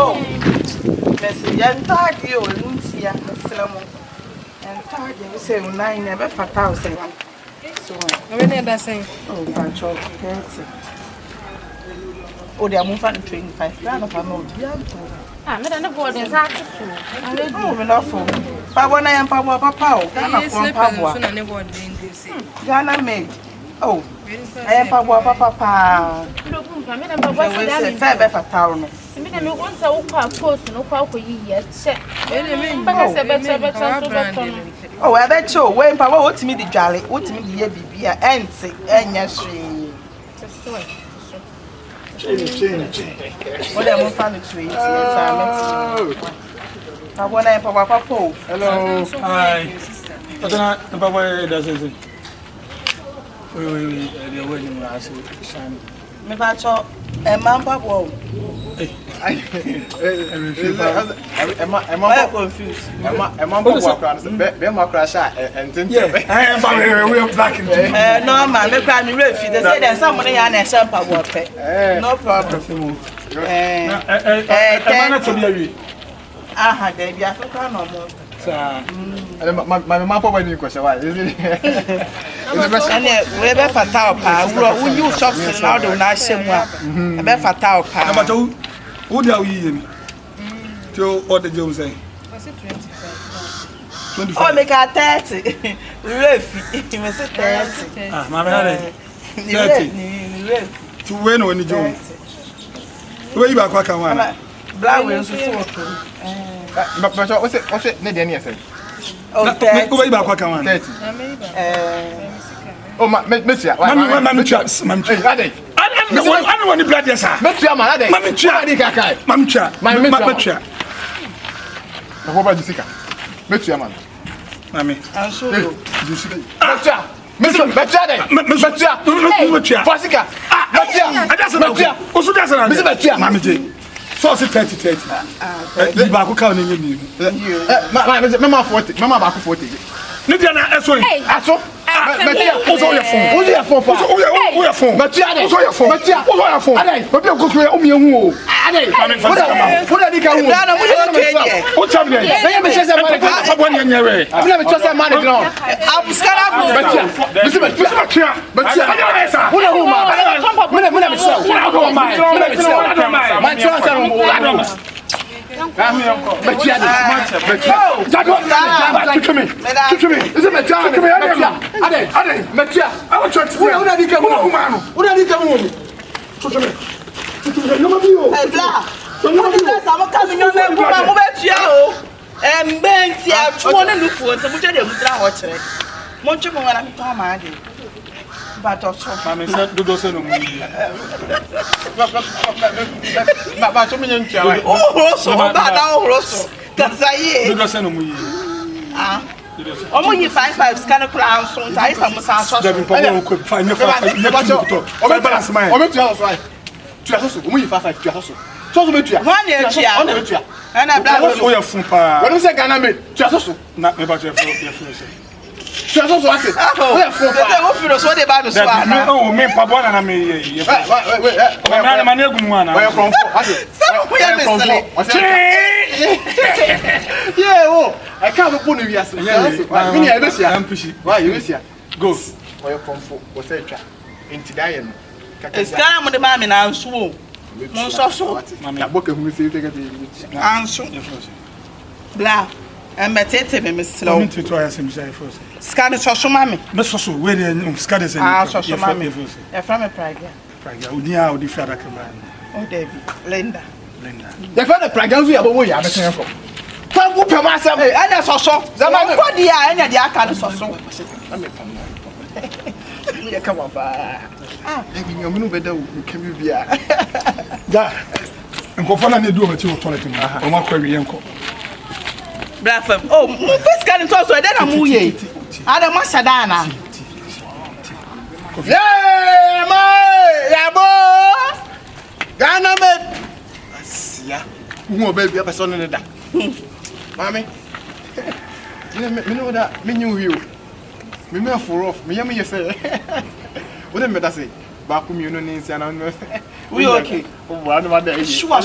Oh, Messi, young tardy, you and Lucia, Salamo. And tardy, we say, 9 never for 1,000. So, I never say, oh, bunch of fancy. Oh, they are moving 25 grand of a month. I'm not a board is hard to fool. I'm not for. But when I am Papa, Ghana made. Oh, I am Papa. Look, I'm in a fair for town. I want to post no power yet. Oh, I bet you when Papa wants me the jolly, what's me the baby, and say, and yes, what am I found to eat? I want to Papa. Hello, hi. But then, Papa doesn't. We the wedding last week. Me bacho e man papa I'm confused. E man papa be ma crash and think we are back in no man me cry me refi they say there's someone here na champa work no problem man to be aha dey be Africa no more my papa when you question why is it we be fatal pa we you shops now do na shemu be fatal pa but who dey we me to what the Jones say was it 25 oh make a 30 refi me say 30 ah mama had 30 to when on the Jones where you back kwa kan wana black we so but what's it need any say oh 30 where you back kwa kan wana 30 oh, Metia, I don't want to blood, yes, sir. Metia, Mamcha. What about the sicker? Metia, man. Mammy, I'll show you. Metia, Fasica. Metia, also doesn't Metia, Mammy. So 30. The Baku counting you. Mamma 40, Mamma Baku 40. Nidiana, sorry. Metia, what's on your phone? What's your phone? What's your phone? Metia, what's on your phone? Metia, what's on your phone? But you go to Omiu. What are you going to do? What's happening? Let me just say, I'm going to way. I'm going to just say, money. I'm scared of Metia. But also, I said, do those no more. But so many children. Oh, so now, that's I do those no more. Ah, only 5 scan of clowns. So I some could find never balance mine. I'm just right. Just only 5 just so much. 1 year, and I blast all your food. What is a Ghana made? Just not about your just what it. Oh, what they buy the swag. No, me papa na me. Wait. I'm na na gun Where from? Yeah, oh. I can't put you yes. Me I be here. I'm pushing. Why you here? Go. Where from? What's that? Into Diane. It's kind of the mammy now so. Mon so. Na boka hu se take it. Anso. Blah. And metete me slow. Me to try some say first. Scan so mami. Me so we dey scan dey say. Ah so mami. E from me Praga. Odi a odi fada kan ba. Oh David, Linda. The fada Praga we abo ya be kan from. Kwa go pe ma sam. Eh anya so. Zaman ko dia anya dia aka so. You come on fa. Ah, e nyamu no beda wo kan bia. Ja. Nkofo na ne du o ma ti toilet mu. O ma kwa wi enko. Brafam. Oh, first can to so then am uye. Ada ma sadana. Yeah, yabo. Ghana me. Asia. Who baby person in that. Mommy. Me know that me knew you. Me me for off. Me yam you say. What am I say? Back me no name say na. We okay. Oh, what am I there? Sure.